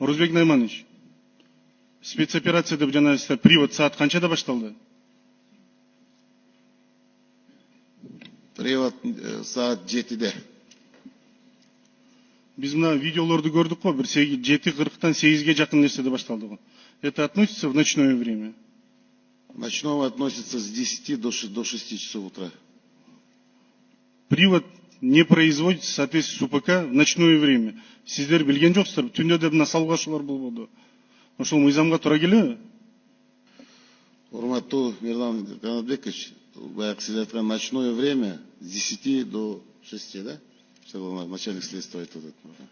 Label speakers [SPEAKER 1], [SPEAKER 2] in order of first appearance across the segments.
[SPEAKER 1] Орузбек Найманович, спецоперация деп жана привод саат канчада башталды?
[SPEAKER 2] Привод саат 7-де.
[SPEAKER 1] Biz mına videolarda gördük ko, bir 7:40'dan 8'ge жақын нерседе башталды го. Это относится в ночное время?
[SPEAKER 2] Ночного относится с 10 до 6 часов утра.
[SPEAKER 1] Привод не производится в соответствии с УПК в ночное время. Сиздер билген жоксуздар, түндө да мына салгылашуулар болбоду. Ошол мыйзамга туура келеби?
[SPEAKER 2] Урматтуу Мирлан Канатбекович, баягы сиз айткан ночное время с 10 до 6, да? Начальник следствия айтып атат.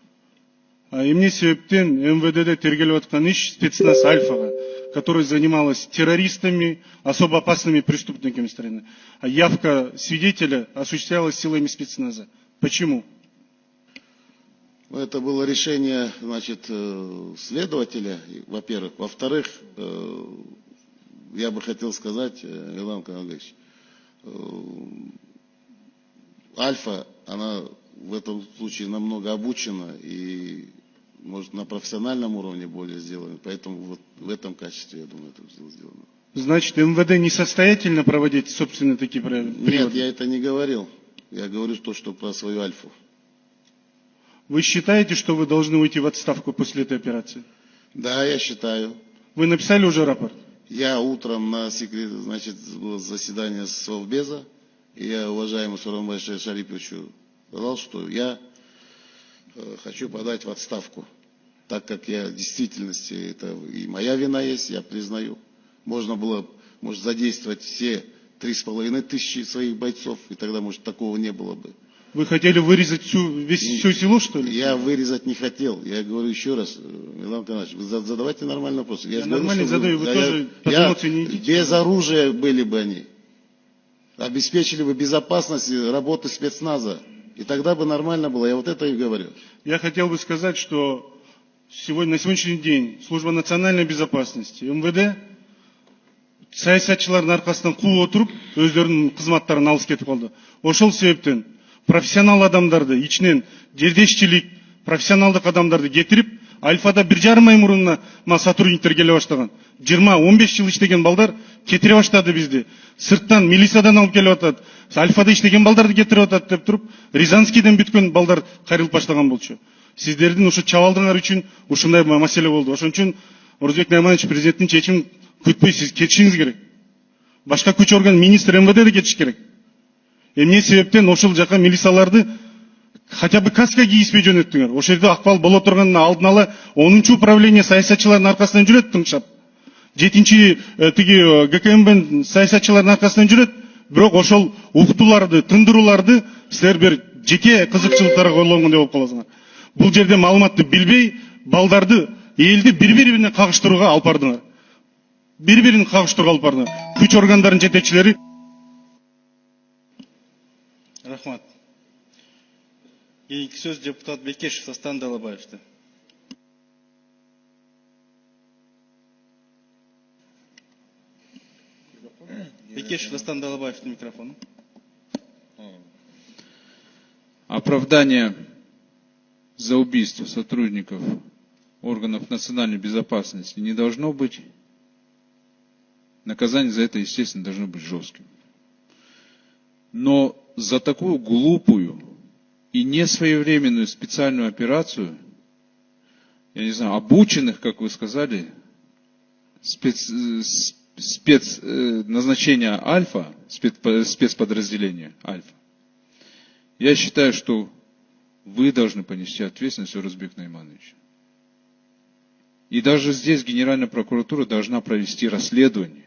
[SPEAKER 1] Эмне себептен МВДде тергелип аткан иш спецназ Альфага, которая занималась террористами, особо опасными преступниками страны. А явка свидетеля осуществлялась силами спецназа. Почему?
[SPEAKER 2] Это было решение, значит, следователя, во-первых. Во-вторых, я бы хотел сказать, Мирлан Канатбекович, Альфа, она в этом случае намного обучена и, может, на профессиональном уровне более сделана. Поэтому вот в этом качестве, я думаю, это было сделано.
[SPEAKER 1] Значит, МВД несостоятельно проводить собственные такие приводы?
[SPEAKER 2] Нет, я это не говорил. Я говорю то, что про свою Альфу.
[SPEAKER 1] Вы считаете, что вы должны уйти в отставку после этой операции?
[SPEAKER 2] Да, я считаю.
[SPEAKER 1] Вы написали уже рапорт?
[SPEAKER 2] Я утром на значит, было заседание Совбеза, и я уважаемому Сооронбаю Шариповичу сказал, что я хочу подать в отставку, так как я в действительности, это и моя вина есть, я признаю. Можно было, может, задействовать все 3500 своих бойцов, и тогда, может, такого не было бы.
[SPEAKER 1] Вы хотели вырезать все село, что ли?
[SPEAKER 2] Я вырезать не хотел. Я говорю еще раз, Мирлан Канатович, вы задавайте нормальный вопрос.
[SPEAKER 1] Я нормально задаю, вы тоже под эмоции не идите.
[SPEAKER 2] Без оружия были бы они. Обеспечили бы безопасность работы спецназа. И тогда бы нормально было. Я вот это и говорю.
[SPEAKER 1] Я хотел бы сказать, что на сегодняшний день Служба национальной безопасности, МВД, саясатчылардын аркасынан кууп отуруп, өздөрүнүн кызматтарын алып кетип калды. Ошол себептен профессионал адамдарды, ичинен жердешчилик, профессионалдык адамдарды кетирип, Альфада 1,5 ай мурунна сотрудниктер келе баштаган. 20-15 жыл иштеген балдар кетире баштады бизди. Сырттан милициядан алып келип атат. Альфада иштеген балдарды кетирип атат деп туруп, Рязанскийден бүткөн балдар кайрылып баштаган болчу. Сиздердин ушу чабалдыгыңар үчүн ушундай маселе болду. Ошон үчүн Орузбек Найманович президенттин чечимин күтпөй сиз кетишиңиз керек. Башка күч орган министр МВД де кетиш керек. Эмне себептен ошол жака милицияларды хотя бы каска кийиспей жөнөттүңөр. Ошол жерде акбал боло турганын алдын ала 10-чу управление саясатчылардын аркасынан жүрөт тыңшап. 7-чи тиги ГКМБ саясатчылардын аркасынан жүрөт. Бирок ошол уктууларды, тындырууларды силер бир жеке кызыкчылыктарга койлонгон деп болуп каласыңар. Бул жерде маалыматты билбей, балдарды, элди бири-бири менен кагыштырууга алып бардыңар. Бири-бирин кагыштырууга алып бардыңар. Күч органдарын жетекчилери. Рахмат. Кейинки сөз депутат Бекешев Астан Далабаевда. Бекешев Астан Далабаевдин микрофону.
[SPEAKER 3] Оправдание за убийство сотрудников органов национальной безопасности не должно быть. Наказание за это, естественно, должно быть жестким. Но за такую глупую и несвоевременную специальную операцию, я не знаю, обученных, как вы сказали, назначения Альфа, спецподразделения Альфа, я считаю, что вы должны понести ответственность, Орузбек Найманович. И даже здесь Генеральная прокуратура должна провести расследование.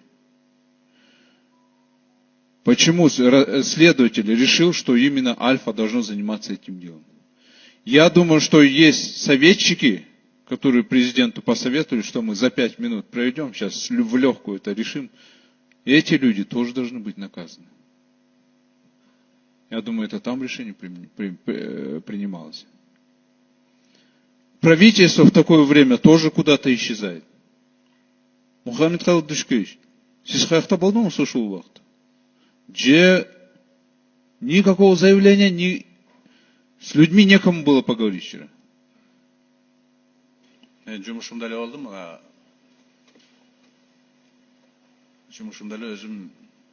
[SPEAKER 3] Почему следователь решил, что именно Альфа должно заниматься этим делом? Я думаю, что есть советчики, которые президенту посоветовали, что мы за 5 минут проведем, сейчас в легкую это решим. И эти люди тоже должны быть наказаны. Я думаю, это там решение принималось. Правительство в такое время тоже куда-то исчезает. Мухаммед Калдышкевич, сіз қаяқта болдыңыз ушул уақыт? Никакого заявления, с людьми некому было поговорить вчера.
[SPEAKER 4] Мен жұмышымда эле болдум. Жұмышымда эле өзүм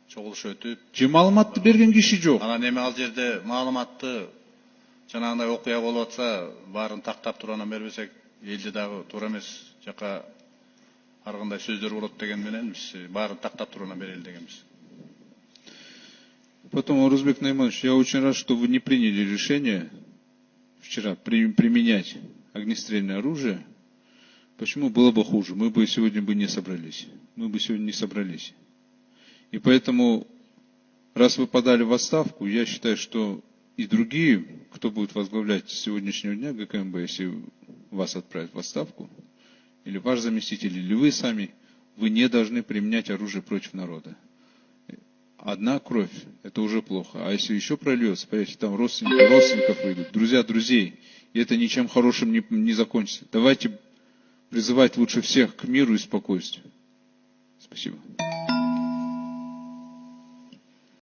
[SPEAKER 4] чогулуш өтүп.
[SPEAKER 3] Же маалыматты берген киши жок.
[SPEAKER 4] Анан эми ал жерде маалыматты жанагындай окуя болуп атса, баарын тактап туруп бербесек, элде дагы туура эмес жака ар кандай сөздөр болот деген менен биз баарын тактап туруп берели дегенбиз.
[SPEAKER 3] Потом, Орузбек Найманович, я очень рад, что вы не приняли решение вчера применять огнестрельное оружие. Почему? Было бы хуже. Мы бы сегодня не собрались. И поэтому, раз вы подали в отставку, я считаю, что и другие, кто будет возглавлять с сегодняшнего дня ГКМБ, если вас отправят в отставку, или ваш заместитель, или вы сами, вы не должны применять оружие против народа. Одна кровь, это уже плохо. А если еще прольется, поверьте, там родственников выйдут, друзья друзей, и это ничем хорошим не закончится. Давайте призывать лучше всех к миру и спокойствию. Спасибо.